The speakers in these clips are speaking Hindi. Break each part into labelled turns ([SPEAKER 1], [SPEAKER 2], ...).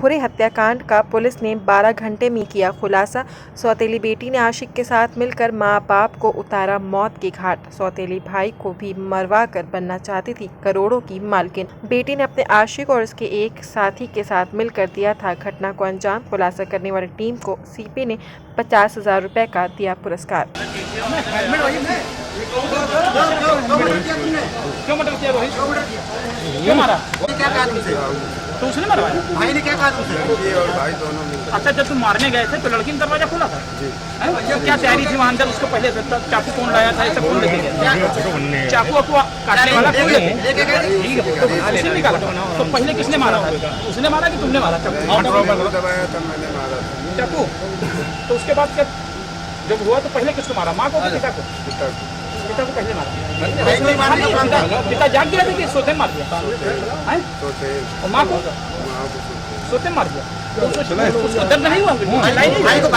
[SPEAKER 1] दोहरे हत्याकांड का पुलिस ने 12 घंटे में किया खुलासा। सौतेली बेटी ने आशिक के साथ मिलकर मां बाप को उतारा मौत के घाट। सौतेली भाई को भी मरवा कर बनना चाहती थी करोड़ों की मालकिन। बेटी ने अपने आशिक और उसके एक साथी के साथ मिलकर दिया था घटना को अंजाम। खुलासा करने वाली टीम को सीपी ने 50,000 रुपए का दिया पुरस्कार।
[SPEAKER 2] क्यों मर्डर किया रोहित? क्यों मारा?
[SPEAKER 3] क्या कहा तुमसे?
[SPEAKER 2] तो उसने मरवाया?
[SPEAKER 3] भाई ने क्या कहा तुमसे?
[SPEAKER 4] ये और भाई दोनों मिलकर।
[SPEAKER 2] अच्छा, जब तुम मारने गए थे तो लड़की ने दरवाजा खोला था?
[SPEAKER 4] जी।
[SPEAKER 2] तो क्या तैयारी थी वहाँ अंदर? उसको पहले चाकू कौन लाया था? ये सब कौन लेके गया? चाकू आपको काटने वाला कौन
[SPEAKER 3] लेके गए?
[SPEAKER 2] ठीक है, तो उसने निकाला। तो पहले किसने मारा? उसने मारा कि तुमने मारा चाकू?
[SPEAKER 4] दबाया तब मैंने मारा था।
[SPEAKER 2] चाकू। तो उसके बाद जब हुआ तो पहले किसको मारा? माँ को कि पिता को? पिता को पहले मारा। पिता जाग गया था कि सोते मार दिया? और माँ को सोते मार दिया? उसको दर्द नहीं हुआ?
[SPEAKER 3] भाई को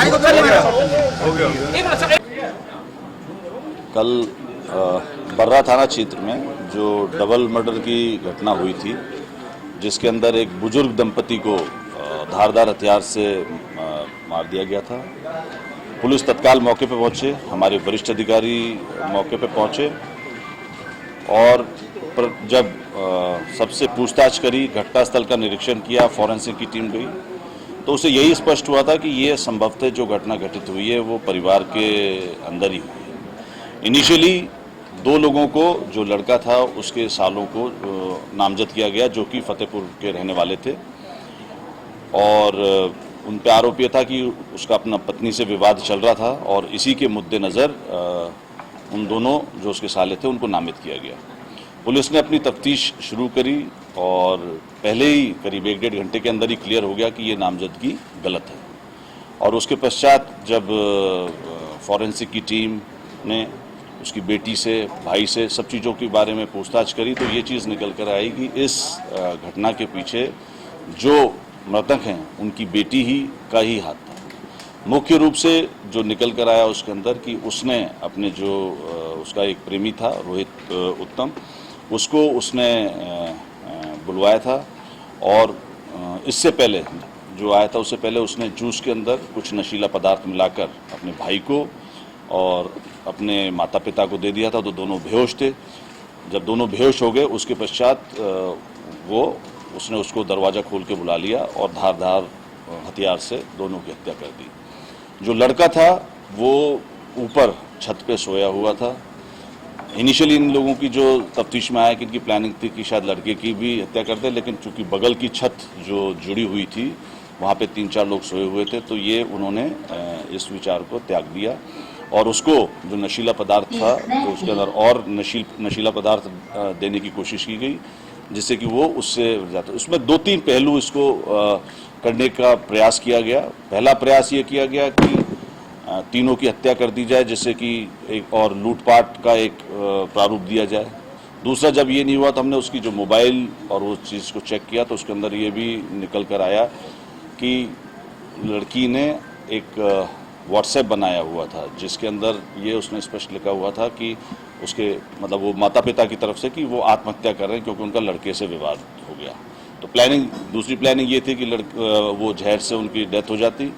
[SPEAKER 5] कल बर्रा थाना क्षेत्र में जो डबल मर्डर की घटना हुई थी, जिसके अंदर एक बुजुर्ग दंपति को धारदार हथियार से मार दिया गया था। पुलिस तत्काल मौके पर पहुंचे, हमारे वरिष्ठ अधिकारी मौके पर पहुंचे और जब सबसे पूछताछ करी, घटनास्थल का निरीक्षण किया, फॉरेंसिक की टीम गई, तो उसे यही स्पष्ट हुआ था कि ये संभवतः जो घटना घटित हुई है वो परिवार के अंदर ही हुई है। इनिशियली 2 लोगों को, जो लड़का था उसके सालों को नामजद किया गया, जो कि फतेहपुर के रहने वाले थे और उन पे आरोप यह था कि उसका अपना पत्नी से विवाद चल रहा था और इसी के मद्देनज़र उन दोनों जो उसके साले थे उनको नामित किया गया। पुलिस ने अपनी तफ्तीश शुरू करी और पहले ही करीब 1-1.5 घंटे के अंदर ही क्लियर हो गया कि ये नामजदगी गलत है। और उसके पश्चात जब फॉरेंसिक की टीम ने उसकी बेटी से, भाई से सब चीज़ों के बारे में पूछताछ करी तो ये चीज़ निकल कर आई कि इस घटना के पीछे जो मृतक हैं उनकी बेटी का ही हाथ था। मुख्य रूप से जो निकल कर आया उसके अंदर कि उसने अपने जो उसका एक प्रेमी था रोहित उत्तम, उसको उसने बुलवाया था और इससे पहले जो आया था उससे पहले उसने जूस के अंदर कुछ नशीला पदार्थ मिलाकर अपने भाई को और अपने माता पिता को दे दिया था, तो दोनों बेहोश थे। जब दोनों बेहोश हो गए उसके पश्चात उसने उसको दरवाज़ा खोल के बुला लिया और धारदार हथियार से दोनों की हत्या कर दी। जो लड़का था वो ऊपर छत पे सोया हुआ था। इनिशियली इन लोगों की जो तफ्तीश में आया कि इनकी प्लानिंग थी कि शायद लड़के की भी हत्या कर दे, लेकिन चूंकि बगल की छत जो जुड़ी हुई थी वहाँ पे 3-4 लोग सोए हुए थे, तो ये उन्होंने इस विचार को त्याग दिया और उसको जो नशीला पदार्थ था तो उसके अंदर और नशीला पदार्थ देने की कोशिश की गई, जिससे कि वो उससे जाता। उसमें 2-3 पहलू इसको करने का प्रयास किया गया। पहला प्रयास ये किया गया कि तीनों की हत्या कर दी जाए, जिससे कि एक और लूटपाट का एक प्रारूप दिया जाए। दूसरा, जब ये नहीं हुआ तो हमने उसकी जो मोबाइल और वो चीज़ को चेक किया तो उसके अंदर ये भी निकल कर आया कि लड़की ने एक व्हाट्सएप बनाया हुआ था, जिसके अंदर ये उसने स्पष्ट लिखा हुआ था कि उसके मतलब वो माता पिता की तरफ से कि वो आत्महत्या कर रहे हैं क्योंकि उनका लड़के से विवाद हो गया। तो दूसरी प्लानिंग ये थी कि वो जहर से उनकी डेथ हो जाती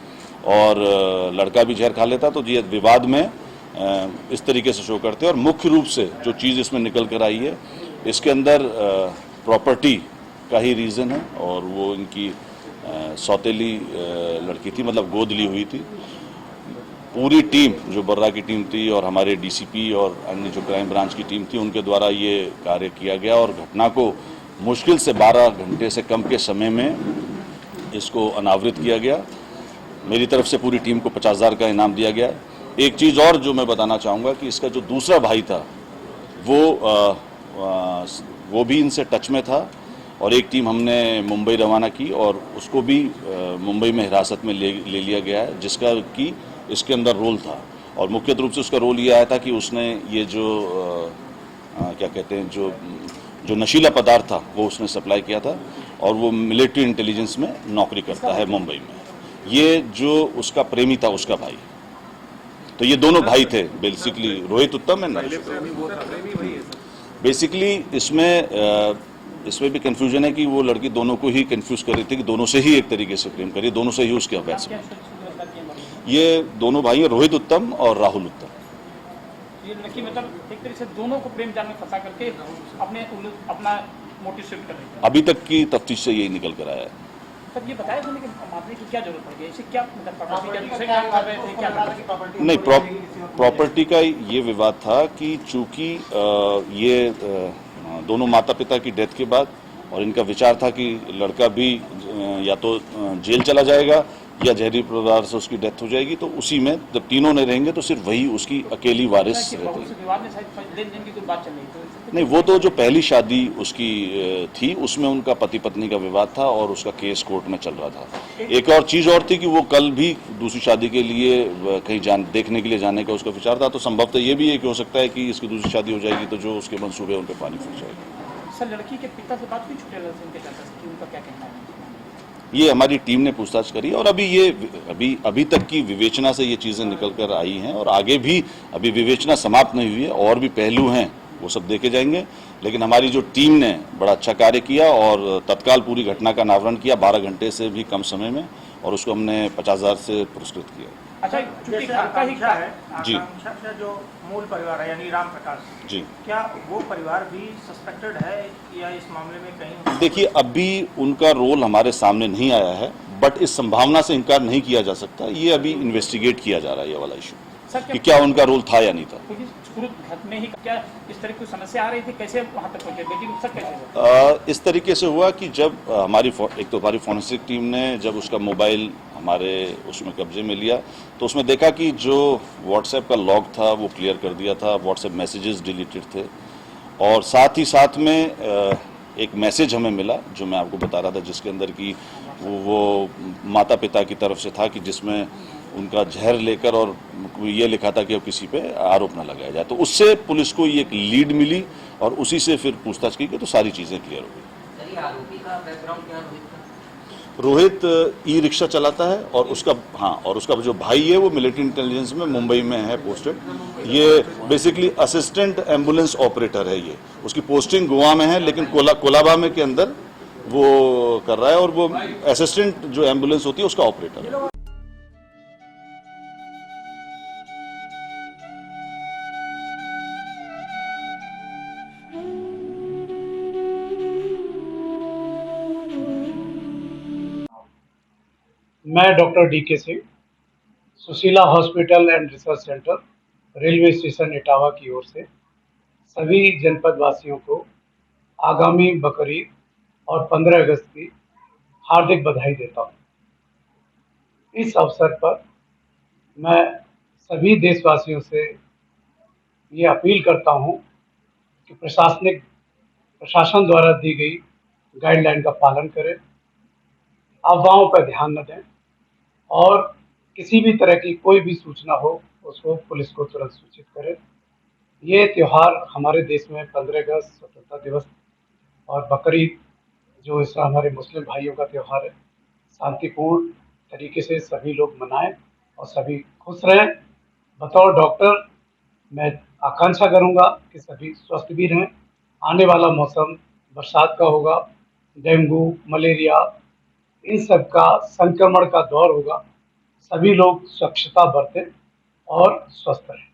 [SPEAKER 5] और लड़का भी जहर खा लेता, तो ये विवाद में इस तरीके से शो करते। और मुख्य रूप से जो चीज़ इसमें निकल कर आई है, इसके अंदर प्रॉपर्टी का ही रीज़न है और वो इनकी सौतेली लड़की थी, मतलब गोद ली हुई थी। पूरी टीम जो बर्रा की टीम थी और हमारे डीसीपी और अन्य जो क्राइम ब्रांच की टीम थी उनके द्वारा ये कार्य किया गया और घटना को मुश्किल से 12 घंटे से कम के समय में इसको अनावृत किया गया। मेरी तरफ से पूरी टीम को 50,000 का इनाम दिया गया। एक चीज़ और जो मैं बताना चाहूँगा कि इसका जो दूसरा भाई था वो भी इनसे टच में था और एक टीम हमने मुंबई रवाना की और उसको भी मुंबई में हिरासत में ले लिया गया है, जिसका कि इसके अंदर रोल था। और मुख्य रूप से उसका रोल ये आया था कि उसने ये जो क्या कहते हैं जो नशीला पदार्थ था वो उसने सप्लाई किया था और वो मिलिट्री इंटेलिजेंस में नौकरी करता है मुंबई में। ये जो उसका प्रेमी था उसका भाई, तो ये दोनों भाई थे बेसिकली, रोहित उत्तम है ना। बेसिकली इसमें इसमें भी कन्फ्यूजन है कि वो लड़की दोनों को ही कंफ्यूज कर रही थी कि दोनों से ही एक तरीके से प्रेम करिए, दोनों से ही उसके अफेयर्स में। ये दोनों भाई हैं, रोहित उत्तम और राहुल उत्तम।
[SPEAKER 2] ये लड़की मतलब एक तरीके से दोनों को प्रेम जाल में फंसा करके अपना मोटिव शिफ्ट कर रही है।
[SPEAKER 5] अभी तक की तफ्तीश से यही निकल कर आया है।
[SPEAKER 2] सर ये बताया था कि मामले की क्या जरूरत पड़ गई, इसे क्या मतलब प्रॉपर्टी का दूसरे काम कर रहे थे, क्या कर रहे थे?
[SPEAKER 5] नहीं, प्रॉपर्टी का ये विवाद था कि चूंकि ये दोनों माता पिता की डेथ के बाद और इनका विचार था कि लड़का भी या तो जेल चला जाएगा या जहरीले पदार्थ से उसकी डेथ हो जाएगी, तो उसी में जब तीनों नहीं रहेंगे तो सिर्फ वही उसकी अकेली वारिस रहेगी।
[SPEAKER 2] विवाद में शायद लेन देन की कोई बात चल रही थी।
[SPEAKER 5] नहीं, वो तो जो पहली शादी उसकी थी उसमें उनका पति पत्नी का विवाद था और उसका केस कोर्ट में चल रहा था। एक और चीज और थी कि वो कल भी दूसरी शादी के लिए कहीं देखने के लिए जाने का उसका विचार था, तो संभवतः ये भी एक हो सकता है कि इसकी दूसरी शादी हो जाएगी तो जो उसके मंसूबे उन पर पानी फिर जाएगा।
[SPEAKER 2] सर लड़की के पिता से बात हुई छुट्टे उनके चाचा से कि उनका क्या कहना है?
[SPEAKER 5] ये हमारी टीम ने पूछताछ करी और अभी तक की विवेचना से ये चीजें निकल कर आई हैं और आगे भी अभी विवेचना समाप्त नहीं हुई है, और भी पहलू हैं वो सब देखे जाएंगे। लेकिन हमारी जो टीम ने बड़ा अच्छा कार्य किया और तत्काल पूरी घटना का अनावरण किया 12 घंटे से भी कम समय में, और उसको हमने 50,000 से पुरस्कृत किया।
[SPEAKER 2] अच्छा, चूंकि घर का ही
[SPEAKER 6] है
[SPEAKER 5] जी।
[SPEAKER 6] आकांक्षा का जो मूल परिवार है यानी राम प्रकाश
[SPEAKER 5] जी,
[SPEAKER 6] क्या वो परिवार भी सस्पेक्टेड है या इस मामले में कहीं?
[SPEAKER 5] देखिए अभी उनका रोल हमारे सामने नहीं आया है, बट इस संभावना से इनकार नहीं किया जा सकता। ये अभी इन्वेस्टिगेट किया जा रहा है ये वाला इशू कि क्या उनका रोल था या नहीं था।
[SPEAKER 2] क्योंकि शुरू घर में ही क्या इस तरह की समस्या आ रही थी, कैसे वहां तक पहुंचे बेटी को, सर कैसे?
[SPEAKER 5] इस तरीके से हुआ कि जब हमारी फॉरेंसिक टीम ने जब उसका मोबाइल हमारे उसमें कब्जे में लिया तो उसमें देखा कि जो व्हाट्सएप का लॉग था वो क्लियर कर दिया था, व्हाट्सएप मैसेजेस डिलीटेड थे, और साथ ही साथ में एक मैसेज हमें मिला जो मैं आपको बता रहा था, जिसके अंदर कि वो माता पिता की तरफ से था कि जिसमें उनका जहर लेकर और ये लिखा था कि अब किसी पे आरोप न लगाया जाए। तो उससे पुलिस को ये एक लीड मिली और उसी से फिर पूछताछ की गई तो सारी चीज़ें क्लियर हो गई।
[SPEAKER 3] आरोपी का बैकग्राउंड क्या
[SPEAKER 5] रोहित ई रिक्शा चलाता है और उसका जो भाई है वो मिलिट्री इंटेलिजेंस में मुंबई में है पोस्टेड। ये बेसिकली असिस्टेंट एम्बुलेंस ऑपरेटर है। ये उसकी पोस्टिंग गोवा में है लेकिन कोलाबा में के अंदर वो कर रहा है, और वो असिस्टेंट जो एम्बुलेंस होती है उसका ऑपरेटर है।
[SPEAKER 7] मैं doctor DK Singh, Sushila hospital and research centre, railway station Etawah की ओर से सभी जनपद वासियों को आगामी बकरीद और 15 अगस्त की हार्दिक बधाई देता हूँ। इस अवसर पर मैं सभी देशवासियों से ये अपील करता हूँ कि प्रशासन द्वारा दी गई गाइडलाइन का पालन करें, अफवाहों पर ध्यान न दें और किसी भी तरह की कोई भी सूचना हो उसको पुलिस को तुरंत सूचित करें। ये त्यौहार हमारे देश में 15 अगस्त, स्वतंत्रता दिवस और बकरीद जो इस हमारे मुस्लिम भाइयों का त्यौहार है, शांतिपूर्ण तरीके से सभी लोग मनाएं और सभी खुश रहें। बतौर डॉक्टर मैं आकांक्षा करूंगा कि सभी स्वस्थ भी रहें। आने वाला मौसम बरसात का होगा, डेंगू, मलेरिया, इन सब का संक्रमण का दौर होगा। सभी लोग स्वच्छता बरतें और स्वस्थ रहें।